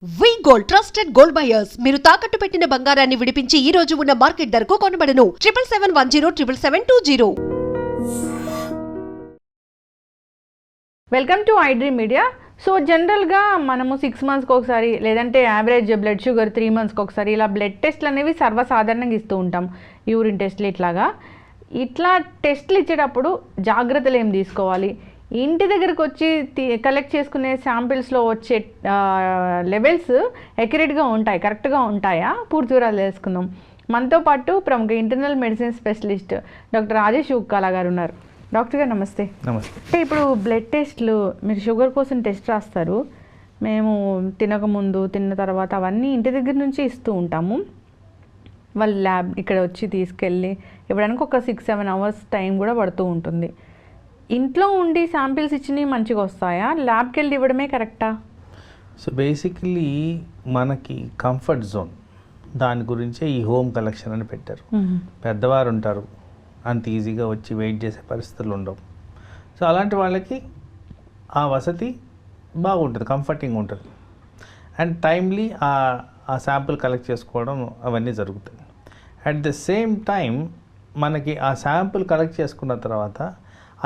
వి gold trusted gold buyers మీరు తాకట్టు పెట్టిన బంగారాన్ని విడిపించి ఈ రోజు ఉన్న మార్కెట్ ధరకు కొనబడను 7771077720. Welcome to iDream media. So జనరల్గా మనము 6 monthsకి ఒకసారి లేదంటే యావరేజ్ బ్లడ్ షుగర్ 3 monthsకి ఒకసారి ఇలా బ్లడ్ టెస్ట్లు అనేవి సర్వసాధారణంగా ఇస్తూ ఉంటాం. యూరిన్ టెస్ట్లు ఇట్లా టెస్ట్లు ఇచ్చేటప్పుడు జాగ్రత్తలు ఏం తీసుకోవాలి? ఇంటి దగ్గరకు వచ్చి కలెక్ట్ చేసుకునే శాంపిల్స్లో వచ్చే లెవెల్స్ ఎక్యురేట్గా ఉంటాయి, కరెక్ట్గా ఉంటాయా? పూర్తి వివరాలు తెలుసుకుందాం. మనతో పాటు ప్రముఖ internal medicine specialist doctor Rajesh Ukkala గారు ఉన్నారు. డాక్టర్ గారు నమస్తే. నమస్తే. అంటే ఇప్పుడు బ్లడ్ టెస్ట్లు మీరు షుగర్ కోసం టెస్ట్ రాస్తారు, మేము తినకముందు తిన్న తర్వాత అవన్నీ ఇంటి దగ్గర నుంచి ఇస్తూ ఉంటాము. వాళ్ళు ల్యాబ్ ఇక్కడ వచ్చి తీసుకెళ్ళి ఇవ్వడానికి ఒక 6-7 hours టైం కూడా పడుతూ ఉంటుంది. ఇంట్లో ఉండి శాంపిల్స్ ఇచ్చినవి మంచిగా వస్తాయా? ల్యాబ్కి వెళ్ళి ఇవ్వడమే కరెక్టా? సో బేసికలీ మనకి కంఫర్ట్ జోన్ దాని గురించే ఈ హోమ్ కలెక్షన్ అని పెట్టారు. పెద్దవారు ఉంటారు, అంత ఈజీగా వచ్చి వెయిట్ చేసే పరిస్థితులు ఉండవు. సో అలాంటి వాళ్ళకి ఆ వసతి బాగుంటుంది, కంఫర్టింగ్ ఉంటుంది. అండ్ టైమ్లీ ఆ శాంపుల్ కలెక్ట్ చేసుకోవడం అవన్నీ జరుగుతాయి. అట్ ద సేమ్ టైం మనకి ఆ శాంపుల్ కలెక్ట్ చేసుకున్న తర్వాత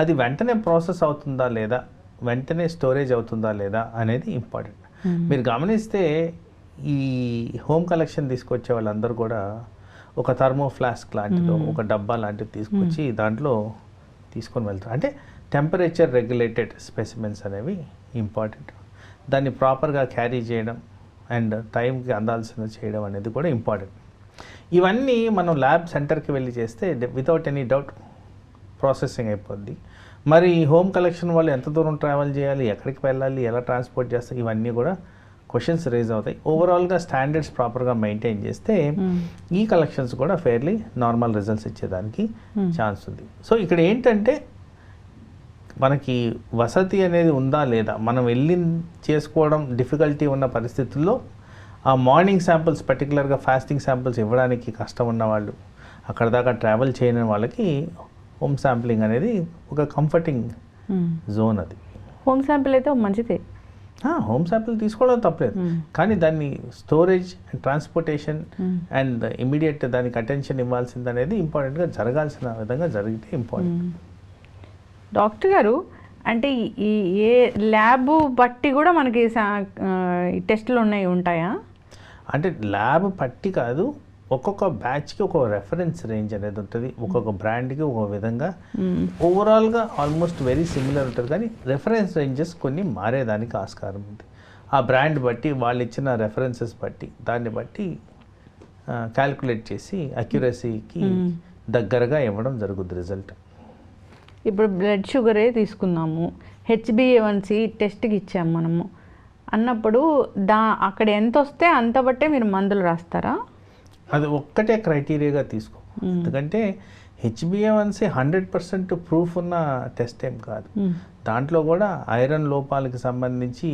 అది వెంటనే ప్రాసెస్ అవుతుందా లేదా, వెంటనే స్టోరేజ్ అవుతుందా లేదా అనేది ఇంపార్టెంట్. మీరు గమనిస్తే ఈ హోమ్ కలెక్షన్ తీసుకొచ్చే వాళ్ళందరూ కూడా ఒక థర్మో ఫ్లాస్క్ లాంటిదో ఒక డబ్బా లాంటిది తీసుకొచ్చి దాంట్లో తీసుకొని వెళ్తారు. అంటే టెంపరేచర్ రెగ్యులేటెడ్ స్పెసిమెన్స్ అనేవి ఇంపార్టెంట్. దాన్ని ప్రాపర్గా క్యారీ చేయడం అండ్ టైంకి అందాల్సిన చేయడం అనేది కూడా ఇంపార్టెంట్. ఇవన్నీ మనం ల్యాబ్ సెంటర్కి వెళ్ళి చేస్తే వితౌట్ ఎనీ డౌట్ ప్రాసెసింగ్ అయిపోద్ది. మరి హోమ్ కలెక్షన్ వాళ్ళు ఎంత దూరం ట్రావెల్ చేయాలి, ఎక్కడికి వెళ్ళాలి, ఎలా ట్రాన్స్పోర్ట్ చేస్తారు, ఇవన్నీ కూడా క్వశ్చన్స్ రేజ్ అవుతాయి. ఓవరాల్గా స్టాండర్డ్స్ ప్రాపర్గా మెయింటైన్ చేస్తే ఈ కలెక్షన్స్ కూడా ఫెయిర్లీ నార్మల్ రిజల్ట్స్ ఇచ్చేదానికి ఛాన్స్ ఉంది. సో ఇక్కడ ఏంటంటే మనకి వసతి అనేది ఉందా లేదా, మనం వెళ్ళి చేసుకోవడం డిఫికల్టీ ఉన్న పరిస్థితుల్లో ఆ మార్నింగ్ శాంపిల్స్ పర్టికులర్గా ఫాస్టింగ్ శాంపిల్స్ ఇవ్వడానికి కష్టం ఉన్న వాళ్ళు, అక్కడ దాకా ట్రావెల్ చేయని వాళ్ళకి హోమ్ శాంప్లింగ్ అనేది ఒక కంఫర్టింగ్ జోన్. అది హోమ్ శాంపిల్ అయితే మంచిదే, హోమ్ శాంపిల్ తీసుకోవడం తప్పలేదు. కానీ దాన్ని storage and transportation and immediate దానికి అటెన్షన్ ఇవ్వాల్సింది అనేది ఇంపార్టెంట్గా జరగాల్సిన విధంగా జరిగితే ఇంపార్టెంట్. డాక్టర్ గారు, అంటే ఈ ఏ ల్యాబ్ బట్టి కూడా మనకి టెస్టులు ఉంటాయా? అంటే ల్యాబ్ పట్టి కాదు, ఒక్కొక్క బ్యాచ్కి ఒక రెఫరెన్స్ రేంజ్ అనేది ఉంటుంది, ఒక్కొక్క బ్రాండ్కి ఒక విధంగా. ఓవరాల్గా ఆల్మోస్ట్ వెరీ సిమిలర్ ఉంటుంది, కానీ రెఫరెన్స్ రేంజెస్ కొన్ని మారేదానికి ఆస్కారం ఉంది. ఆ బ్రాండ్ బట్టి, వాళ్ళు ఇచ్చిన రెఫరెన్సెస్ బట్టి, దాన్ని బట్టి క్యాల్కులేట్ చేసి అక్యురసీకి దగ్గరగా ఇవ్వడం జరుగుతుంది రిజల్ట్. ఇప్పుడు బ్లడ్ షుగరే తీసుకుందాము, HbA1c టెస్ట్కి ఇచ్చాము మనము అన్నప్పుడు అక్కడ ఎంత వస్తే అంత బట్టే మీరు మందులు రాస్తారా? అది ఒక్కటే క్రైటీరియాగా తీసుకో. ఎందుకంటే HbA1c 100% ప్రూఫ్ ఉన్న టెస్ట్ ఏం కాదు. దాంట్లో కూడా ఐరన్ లోపాలకు సంబంధించి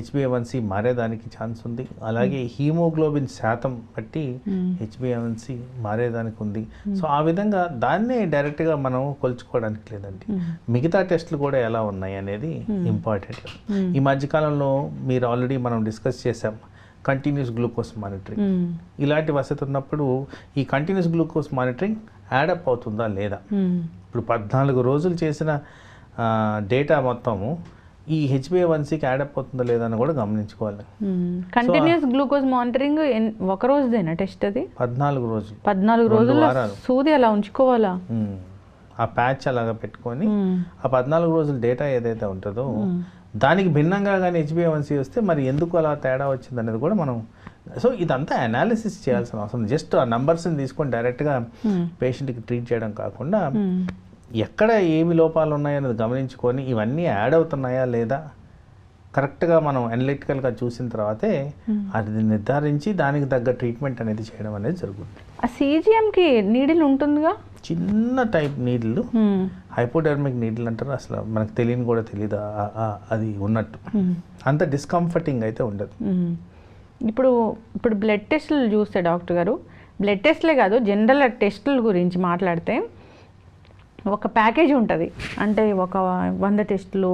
HbA1c మారేదానికి ఛాన్స్ ఉంది. అలాగే హీమోగ్లోబిన్ శాతం బట్టి HbA1c మారేదానికి ఉంది. సో ఆ విధంగా దాన్నే డైరెక్ట్గా మనం కొలుచుకోవడానికి లేదండి. మిగతా టెస్టులు కూడా ఎలా ఉన్నాయి అనేది ఇంపార్టెంట్. ఈ మధ్యకాలంలో మీరు ఆల్రెడీ మనం డిస్కస్ చేసాం కంటిన్యూస్ గ్లూకోజ్ మానిటరింగ్. ఇలాంటి వసతి ఉన్నప్పుడు ఈ కంటిన్యూస్ గ్లూకోజ్ మానిటరింగ్ యాడప్ అవుతుందా లేదా, ఇప్పుడు 14 రోజులు చేసిన డేటా మొత్తము ఈ HbA1cకి యాడప్ అవుతుందా లేదా అని కూడా గమనించుకోవాలి. కంటిన్యూస్ గ్లూకోజ్ మానిటరింగ్ ఒక రోజుదేనా టెస్ట్? అది 14 రోజులు. 14 రోజులు సూది అలా ఉంచుకోవాలా? ఆ ప్యాచ్ అలాగా పెట్టుకొని ఆ 14 రోజుల డేటా ఏదైతే ఉంటుందో దానికి భిన్నంగా కానీ HbA1c వస్తే మరి ఎందుకు అలా తేడా వచ్చింది అనేది కూడా మనం, సో ఇదంతా అనాలిసిస్ చేయాల్సిన అవసరం. జస్ట్ ఆ నంబర్స్ని తీసుకొని డైరెక్ట్గా పేషెంట్కి ట్రీట్ చేయడం కాకుండా ఎక్కడ ఏమి లోపాలు ఉన్నాయనేది గమనించుకొని ఇవన్నీ యాడ్ అవుతున్నాయా లేదా కరెక్ట్గా మనం అనలిటికల్గా చూసిన తర్వాతే అది నిర్ధారించి దానికి తగ్గ ట్రీట్మెంట్ అనేది చేయడం అనేది జరుగుతుంది. ఆ CGMకి నీడిల్ ఉంటుందిగా, చిన్న టైప్ నీడిల్, హైపోడెర్మిక్ నీడిల్ అంటారు. అసలు మనకు తెలియని కూడా తెలియదు అది ఉన్నట్టు. అంత డిస్కంఫర్టింగ్ అయితే ఉండదు. ఇప్పుడు బ్లడ్ టెస్టులు చూస్తే డాక్టర్ గారు, బ్లడ్ టెస్ట్లే కాదు జనరల్ టెస్టుల గురించి మాట్లాడితే ఒక ప్యాకేజ్ ఉంటుంది. అంటే ఒక 100 టెస్టులు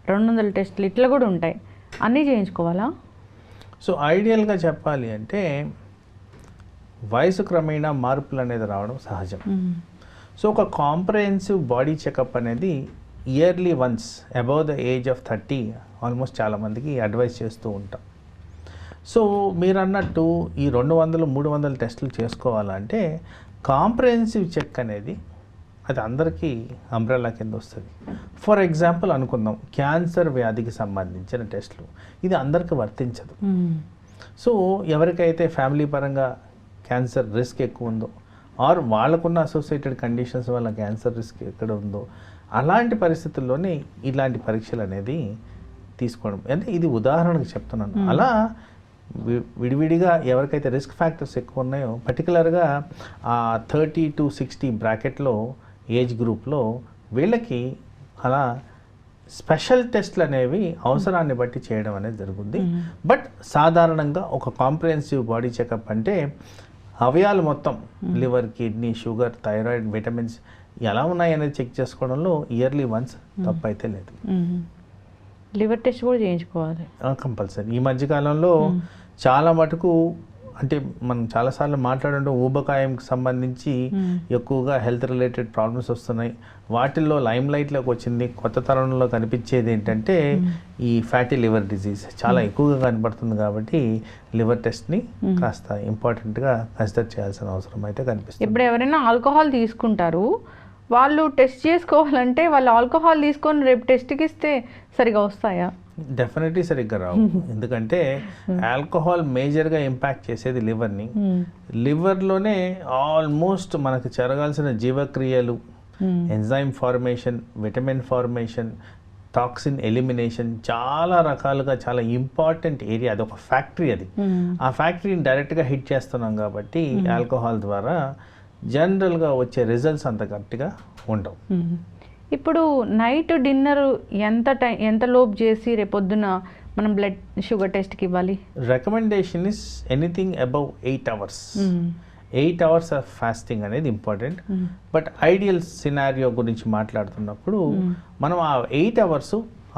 200 టెస్టులు ఇట్లా కూడా ఉంటాయి. అన్నీ చేయించుకోవాలా? సో ఐడియల్గా చెప్పాలి అంటే వయసు క్రమేణా మార్పులు అనేది రావడం సహజం. సో ఒక కాంప్రహెన్సివ్ బాడీ చెకప్ అనేది yearly once above the age of 30 almost చాలామందికి అడ్వైస్ చేస్తూ ఉంటాం. సో మీరు అన్నట్టు ఈ 200-300 టెస్టులు చేసుకోవాలంటే కాంప్రహెన్సివ్ చెక్ అనేది అది అందరికీ అంబ్రెల్లా కింద వస్తుంది. ఫర్ ఎగ్జాంపుల్ అనుకుందాం, క్యాన్సర్ వ్యాధికి సంబంధించిన టెస్టులు ఇది అందరికీ వర్తించదు. సో ఎవరికైతే ఫ్యామిలీ పరంగా క్యాన్సర్ రిస్క్ ఎక్కువ ఉందో ఆర్ వాళ్ళకున్న అసోసియేటెడ్ కండిషన్స్ వల్ల క్యాన్సర్ రిస్క్ ఎక్కడ ఉందో అలాంటి పరిస్థితుల్లోనే ఇలాంటి పరీక్షలు అనేది తీసుకోవడం. అంటే ఇది ఉదాహరణకు చెప్తున్నాను. అలా విడివిడిగా ఎవరికైతే రిస్క్ ఫ్యాక్టర్స్ ఎక్కువ ఉన్నాయో పర్టికులర్గా ఆ 30 to 60 బ్రాకెట్లో ఏజ్ గ్రూప్లో వీళ్ళకి అలా స్పెషల్ టెస్ట్లు అనేవి అవసరాన్ని బట్టి చేయడం అనేది జరుగుతుంది. బట్ సాధారణంగా ఒక కాంప్రహెన్సివ్ బాడీ చెకప్ అంటే అవయాలు మొత్తం liver, kidney, sugar, thyroid, vitamins ఎలా ఉన్నాయి అనేది చెక్ చేసుకోవడంలో ఇయర్లీ వన్స్ తప్పు అయితే లేదు. లివర్ టెస్ట్ కూడా చేయించుకోవాలి కంపల్సరీ. ఈ మధ్యకాలంలో చాలా మటుకు అంటే మనం చాలాసార్లు మాట్లాడుంటే ఊబకాయంకి సంబంధించి ఎక్కువగా హెల్త్ రిలేటెడ్ ప్రాబ్లమ్స్ వస్తున్నాయి. వాటిల్లో లైమ్ లైట్లోకి వచ్చింది కొత్త తరంలో కనిపించేది ఏంటంటే ఈ ఫ్యాటీ లివర్ డిజీజ్ చాలా ఎక్కువగా కనబడుతుంది. కాబట్టి లివర్ టెస్ట్ని కాస్త ఇంపార్టెంట్గా కన్సిడర్ చేయాల్సిన అవసరం అయితే కనిపిస్తుంది. ఇప్పుడు ఎవరైనా ఆల్కహాల్ తీసుకుంటారు, వాళ్ళు టెస్ట్ చేసుకోవాలంటే వాళ్ళు ఆల్కహాల్ తీసుకొని రేపు టెస్ట్కి ఇస్తే సరిగా వస్తాయా? డెఫినెట్లీ సరిగ్గా రావు. ఎందుకంటే ఆల్కహాల్ మేజర్గా ఇంపాక్ట్ చేసేది లివర్ని. లివర్లోనే ఆల్మోస్ట్ మనకు జరగాల్సిన జీవక్రియలు, enzyme formation, vitamin formation, toxin elimination చాలా రకాలుగా చాలా ఇంపార్టెంట్ ఏరియా. అది ఒక ఫ్యాక్టరీ. అది ఆ ఫ్యాక్టరీని డైరెక్ట్గా హిట్ చేస్తున్నాం కాబట్టి ఆల్కహాల్ ద్వారా జనరల్గా వచ్చే రిజల్ట్స్ అంత గట్టిగా ఉండవు. ఇప్పుడు నైట్ డిన్నర్ ఎంత లోపు చేసి రేపొద్దున మనం బ్లడ్ షుగర్ టెస్ట్కి ఇవ్వాలి? Recommendation is anything above 8 hours. 8 hours of fasting అనేది ఇంపార్టెంట్. బట్ ఐడియల్ సినారియో గురించి మాట్లాడుతున్నప్పుడు మనం ఆ 8 hours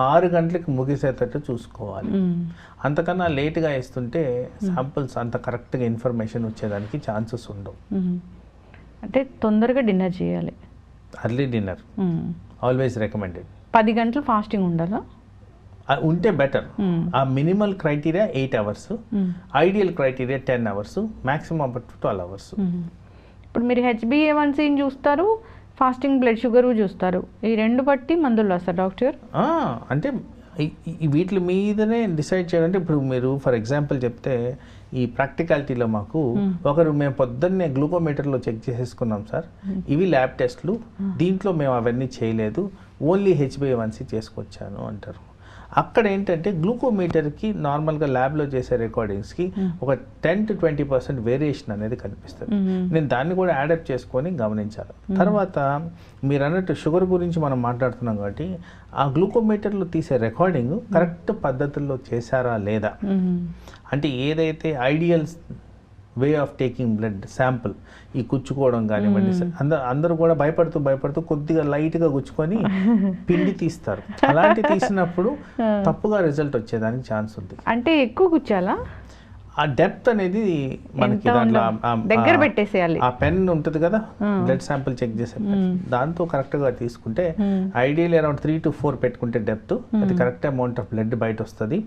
6 గంటలకు ముగిసేటట్టు చూసుకోవాలి. అంతకన్నా లేట్గా ఇస్తుంటే శాంపుల్స్ అంత కరెక్ట్గా ఇన్ఫర్మేషన్ వచ్చేదానికి ఛాన్సెస్ ఉండవు. అంటే తొందరగా డిన్నర్ చేయాలి. Early dinner always recommended. 10 గంటలు ఫాస్టింగ్ ఉండాలా? ఉంటే బెటర్. ఆ minimal criteria 8 hours, ideal criteria 10 hours, maximum up to 12 hours. ఇప్పుడు మీరు HbA1cని చూస్తారు, ఫాస్టింగ్ బ్లడ్ షుగర్ చూస్తారు. ఈ రెండు బట్టి మందులు రాస్తారు డాక్టర్? అంటే వీటి మీదనే డిసైడ్ చేయాలంటే ఇప్పుడు మీరు ఫర్ ఎగ్జాంపుల్ చెప్తే ఈ ప్రాక్టికాలిటీలో మాకు ఒకరు మేము పొద్దున్నే గ్లూకోమీటర్లో చెక్ చేసేసుకున్నాం సార్, ఇవి ల్యాబ్ టెస్ట్లు, దీంట్లో మేము అవన్నీ చేయలేదు, ఓన్లీ HbA1c చేసుకొచ్చాను అంటారు. అక్కడ ఏంటంటే గ్లూకోమీటర్కి నార్మల్గా ల్యాబ్లో చేసే రికార్డింగ్స్కి ఒక 10 to 20% వేరియేషన్ అనేది కనిపిస్తుంది. నేను దాన్ని కూడా యాడప్ట్ చేసుకొని గమనించాలి. తర్వాత మీరు అన్నట్టు షుగర్ గురించి మనం మాట్లాడుతున్నాం కాబట్టి ఆ గ్లూకోమీటర్లో తీసే రికార్డింగ్ కరెక్ట్ పద్ధతుల్లో చేశారా లేదా, అంటే ఏదైతే ideal way of taking blood sample, ఈ గుచ్చుకోవడం కానివ్వండి, అందరూ కూడా భయపడుతూ కొద్దిగా లైట్గా గుచ్చుకొని పిండి తీస్తారు. అలాంటి తీసినప్పుడు తప్పుగా రిజల్ట్ వచ్చేదానికి ఛాన్స్ ఉంది. అంటే ఎక్కువ గుచ్చాలా? ఆ డెప్త్ అనేది మనకి దాంట్లో దగ్గర పెట్టేసేయాలి. ఆ పెన్ ఉంటుంది కదా బ్లడ్ శాంపుల్ చెక్ చేసే దాంతో కరెక్ట్గా తీసుకుంటే ఐడియల్ అరౌండ్ 3 to 4 పెట్టుకుంటే డెప్త్ అది కరెక్ట్ అమౌంట్ ఆఫ్ బ్లడ్ బయట వస్తుంది.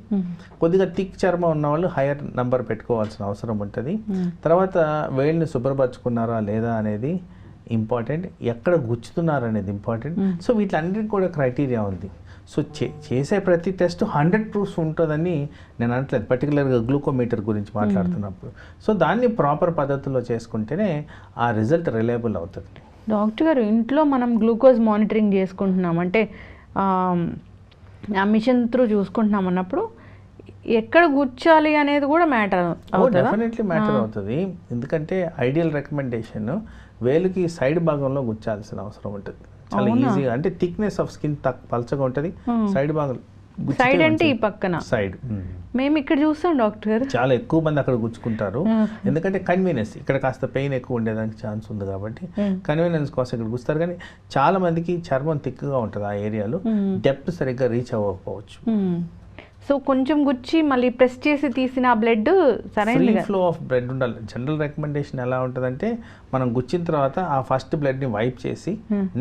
కొద్దిగా థిక్ చర్మం ఉన్న వాళ్ళు హైయర్ నంబర్ పెట్టుకోవాల్సిన అవసరం ఉంటుంది. తర్వాత వేళ్ళని శుభ్రపరచుకున్నారా లేదా అనేది ఇంపార్టెంట్, ఎక్కడ గుచ్చుతున్నారు అనేది ఇంపార్టెంట్. సో వీటిలన్నిటికీ కూడా క్రైటీరియా ఉంది. సో చేసే ప్రతి టెస్ట్ 100 proofs ఉంటుందని నేను అనట్లేదు, పర్టికులర్గా గ్లూకోమీటర్ గురించి మాట్లాడుతున్నప్పుడు. సో దాన్ని ప్రాపర్ పద్ధతిలో చేసుకుంటేనే ఆ రిజల్ట్ రిలయబుల్ అవుతుంది. డాక్టర్ గారు, ఇంట్లో మనం గ్లూకోజ్ మానిటరింగ్ చేసుకుంటున్నాం అంటే ఆ మిషన్ త్రూ చూసుకుంటున్నాం అన్నప్పుడు ఎక్కడ గుచ్చాలి అనేది కూడా మ్యాటర్ అవుతుంది? డెఫినెట్లీ మ్యాటర్ అవుతుంది. ఎందుకంటే ఐడియల్ రికమెండేషన్ వేలుకి సైడ్ భాగంలో గుచ్చాల్సిన అవసరం ఉంటుంది. చాలా ఈజీగా, అంటే థిక్నెస్ ఆఫ్ స్కిన్ పల్చగా ఉంటుంది, సైడ్ భాగం సైడ్ అంటే ఈ పక్కన సైడ్. మేము ఇక్కడ చూస్తాం డాక్టర్, చాలా ఎక్కువ మంది అక్కడ గుచ్చుకుంటారు. ఎందుకంటే కన్వీనియన్స్, ఇక్కడ కాస్త పెయిన్ ఎక్కువ ఉండేదానికి ఛాన్స్ ఉంది కాబట్టి కన్వీనియన్స్ కోసం ఇక్కడ గుస్తారు. కానీ చాలా మందికి చర్మం థిక్గా ఉంటుంది ఆ ఏరియాలో, డెప్త్ సరిగ్గా రీచ్ అవ్వకపోవచ్చు. సో కొంచెం గుచ్చి మళ్ళీ ప్రెస్ చేసి తీసిన బ్లడ్ ఫ్రీ సరైన ఫ్లో ఆఫ్ బ్లడ్ ఉండాలి. జనరల్ రికమెండేషన్ ఎలా ఉంటుందంటే మనం గుచ్చిన తర్వాత ఆ ఫస్ట్ బ్లడ్ని వైప్ చేసి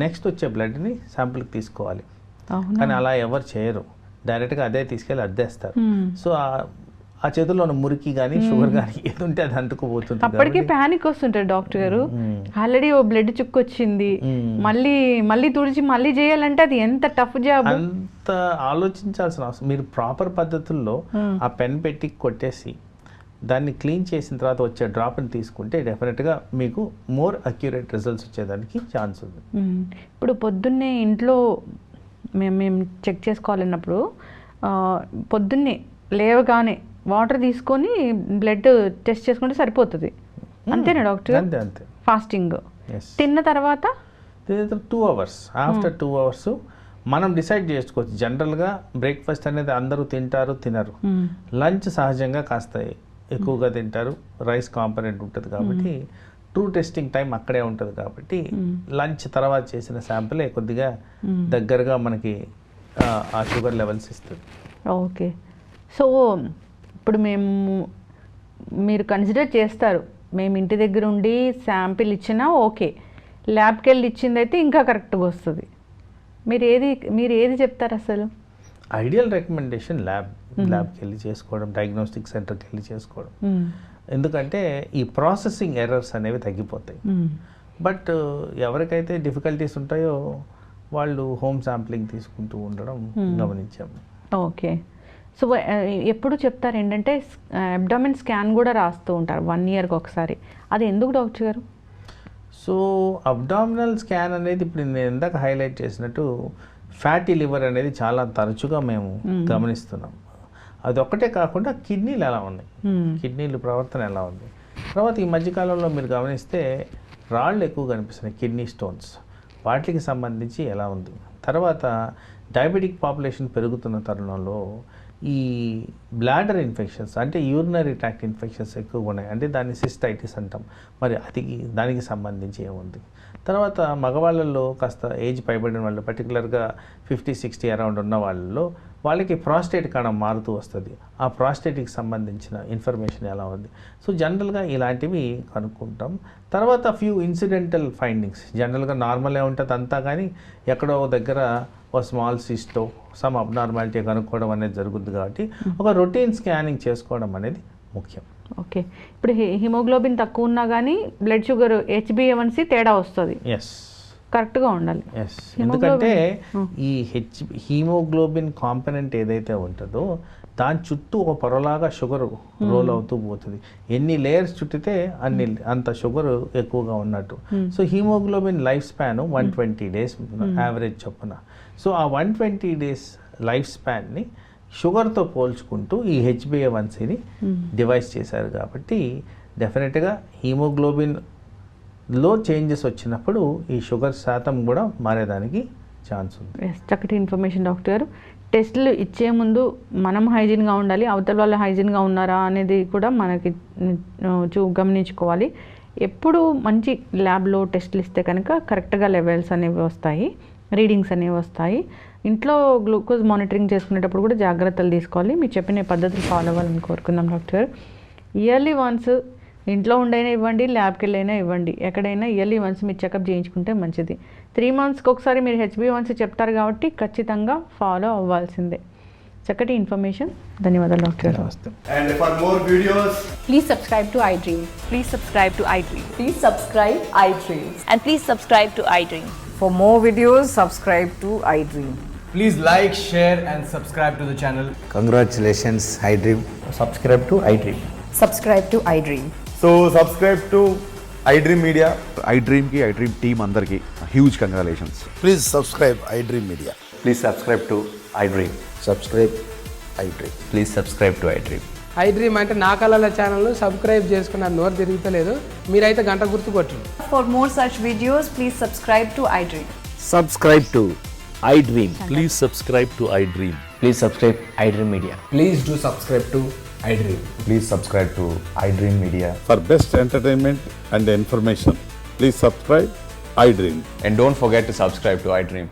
నెక్స్ట్ వచ్చే బ్లడ్ని శాంపుల్కి తీసుకోవాలి. కానీ అలా ఎవరు చేయరు, డైరెక్ట్గా అదే తీసుకెళ్ళి అద్దేస్తారు. సో ఆ చేతుల్లో ఉన్న మురికి కానీ షుగర్ కానీ ఏది ఉంటే అది అంటుకుపోతుంది. అప్పటికే ప్యానిక్ వస్తుంటారు డాక్టర్ గారు, ఆల్రెడీ ఓ బ్లడ్ చుక్కు వచ్చింది, మళ్ళీ తుడిచి మళ్ళీ చేయాలంటే అది ఎంత టఫ్ జాబ్. అంత ఆలోచించాల్సిన అవసరం. మీరు ప్రాపర్ పద్ధతుల్లో ఆ పెన్ పెట్టి కొట్టేసి దాన్ని క్లీన్ చేసిన తర్వాత వచ్చే డ్రాప్ని తీసుకుంటే డెఫినెట్గా మీకు మోర్ అక్యురేట్ రిజల్ట్స్ వచ్చేదానికి ఛాన్స్ ఉంది. ఇప్పుడు పొద్దున్నే ఇంట్లో మేము చెక్ చేసుకోవాలన్నప్పుడు పొద్దున్నే లేవగానే వాటర్ తీసుకొని బ్లడ్ టెస్ట్ చేసుకుంటే సరిపోతుంది, అంతేనా డాక్టర్? అంతే అంతే. ఫాస్టింగ్ తిన్న తర్వాత 2 hours, ఆఫ్టర్ 2 hours మనం డిసైడ్ చేసుకోవచ్చు. జనరల్గా బ్రేక్ఫాస్ట్ అనేది అందరూ తింటారు, తినరు. లంచ్ సహజంగా కాస్త ఎక్కువగా తింటారు, రైస్ కాంపనెంట్ ఉంటుంది కాబట్టి ట్రూ టెస్టింగ్ టైం అక్కడే ఉంటుంది కాబట్టి లంచ్ తర్వాత చేసిన శాంపులే కొద్దిగా దగ్గరగా మనకి ఆ షుగర్ లెవెల్స్ ఇస్తుంది. ఓకే. సో ఇప్పుడు మీరు కన్సిడర్ చేస్తారు, మేము ఇంటి దగ్గర ఉండి శాంపిల్ ఇచ్చినా ఓకే, ల్యాబ్కి వెళ్ళి ఇచ్చిందైతే ఇంకా కరెక్ట్గా వస్తుంది. మీరు ఏది చెప్తారు అసలు? ఐడియల్ రికమెండేషన్ ల్యాబ్కి వెళ్ళి చేసుకోవడం, డయాగ్నోస్టిక్ సెంటర్కి వెళ్ళి చేసుకోవడం. ఎందుకంటే ఈ ప్రాసెసింగ్ ఎర్రర్స్ అనేవి తగ్గిపోతాయి. బట్ ఎవరికైతే డిఫికల్టీస్ ఉంటాయో వాళ్ళు హోమ్ శాంప్లింగ్ తీసుకుంటూ ఉండడం గమనించాము. ఓకే. సో ఎప్పుడు చెప్తారు ఏంటంటే అబ్డామిన్ స్కాన్ కూడా రాస్తూ ఉంటారు 1 yearకి ఒకసారి, అది ఎందుకు డాక్టర్ గారు? సో అబ్డామినల్ స్కాన్ అనేది ఇప్పుడు నేను ఇందాక హైలైట్ చేసినట్టు ఫ్యాటీ లివర్ అనేది చాలా తరచుగా మేము గమనిస్తున్నాం. అది ఒక్కటే కాకుండా కిడ్నీలు ఎలా ఉన్నాయి, కిడ్నీలు ప్రవర్తన ఎలా ఉంది. తర్వాత ఈ మధ్యకాలంలో మీరు గమనిస్తే రాళ్ళు ఎక్కువ కనిపిస్తున్నాయి, కిడ్నీ స్టోన్స్, వాటికి సంబంధించి ఎలా ఉంది. తర్వాత డయాబెటిక్ పాపులేషన్ పెరుగుతున్న తరుణంలో ఈ బ్లాడర్ ఇన్ఫెక్షన్స్ అంటే యూరినరీ ట్రాక్ట్ ఇన్ఫెక్షన్స్ ఎక్కువగా ఉన్నాయి, అంటే దాన్ని సిస్టైటిస్ అంటాం. మరి అది దానికి సంబంధించి ఏముంది. తర్వాత మగవాళ్ళల్లో కాస్త ఏజ్ పైబడిన వాళ్ళు, పర్టికులర్గా 50-60 అరౌండ్ ఉన్న వాళ్ళకి ప్రాస్టేట్ కణం మారుతూ వస్తుంది. ఆ ప్రాస్టేట్కి సంబంధించిన ఇన్ఫర్మేషన్ ఎలా ఉంది. సో జనరల్గా ఇలాంటివి కనుక్కుంటాం. తర్వాత ఫ్యూ ఇన్సిడెంటల్ ఫైండింగ్స్, జనరల్గా నార్మలే ఉంటుంది అంతా, కానీ ఎక్కడో దగ్గర ఒక స్మాల్ సిస్టో సమ్ అబ్నార్మాలిటీ కనుక్కోవడం అనేది జరుగుతుంది. కాబట్టి ఒక రొటీన్ స్కానింగ్ చేసుకోవడం అనేది ముఖ్యం. ఓకే. ఇప్పుడు హిమోగ్లోబిన్ తక్కువ ఉన్నా కానీ బ్లడ్ షుగర్ HbA1c తేడా వస్తుంది. ఎస్, కరెక్ట్గా ఉండాలి. ఎస్, ఎందుకంటే ఈ హీమోగ్లోబిన్ కాంపనెంట్ ఏదైతే ఉంటుందో దాని చుట్టూ ఒక పొరలాగా షుగర్ రోల్ అవుతూ పోతుంది. ఎన్ని లేయర్స్ చుట్టితే అంత షుగర్ ఎక్కువగా ఉన్నట్టు. So haemoglobin life span 120 days average చొప్పున. సో ఆ 120 days లైఫ్ స్పాన్ని షుగర్తో పోల్చుకుంటూ ఈ HbA1cని డివైస్ చేశారు. కాబట్టి డెఫినెట్గా హీమోగ్లోబిన్లో చేంజెస్ వచ్చినప్పుడు ఈ షుగర్ శాతం కూడా మారేదానికి ఛాన్స్ ఉంది. చక్కటి ఇన్ఫర్మేషన్ డాక్టర్ గారు. టెస్టులు ఇచ్చే ముందు మనం హైజీన్గా ఉండాలి, అవతల వాళ్ళు హైజీన్గా ఉన్నారా అనేది కూడా మనకి గమనించుకోవాలి. ఎప్పుడు మంచి ల్యాబ్లో టెస్టులు ఇస్తే కనుక కరెక్ట్గా లెవెల్స్ అనేవి వస్తాయి, రీడింగ్స్ అనేవి వస్తాయి. ఇంట్లో గ్లూకోజ్ మానిటరింగ్ చేసుకునేటప్పుడు కూడా జాగ్రత్తలు తీసుకోవాలి. మీరు చెప్పిన పద్ధతులు ఫాలో అవ్వాలని కోరుకుందాం డాక్టర్ గారు. ఇయర్లీ వన్స్ ఇంట్లో ఉండైనా ఇవ్వండి, ల్యాబ్కి వెళ్ళైనా ఇవ్వండి, ఎక్కడైనా ఇయర్లీ వన్స్ మీరు చెకప్ చేయించుకుంటే మంచిది. 3 monthsకి ఒకసారి మీరు HbA1c చెప్తారు కాబట్టి ఖచ్చితంగా ఫాలో అవ్వాల్సిందే. చక్కటి ఇన్ఫర్మేషన్. ధన్యవాదాలు డాక్టర్ గారు. And for more videos, Please subscribe to iDream. Please subscribe to iDream. Please subscribe iDream. And please subscribe to iDream. For more videos, subscribe to iDream. please like, share and subscribe to the channel. Congratulations, iDream. Subscribe to iDream. Subscribe to iDream. So subscribe to iDream Media. iDream ki iDream team andarki huge congratulations. Please subscribe iDream Media. Please subscribe to iDream. Subscribe iDream. Please subscribe to iDream. iDream అంటే నా కళల channel subscribe చేసుకున్న నోరు తిరుగుతలేదు, మీరైతే గంట గుర్తు కొట్టండి. For more such videos, please subscribe to iDream. Subscribe to iDream. Please subscribe to iDream. Please subscribe iDream Media. Please do subscribe to iDream. Please subscribe to iDream Media. For best entertainment and information, please subscribe iDream. And don't forget to subscribe to iDream.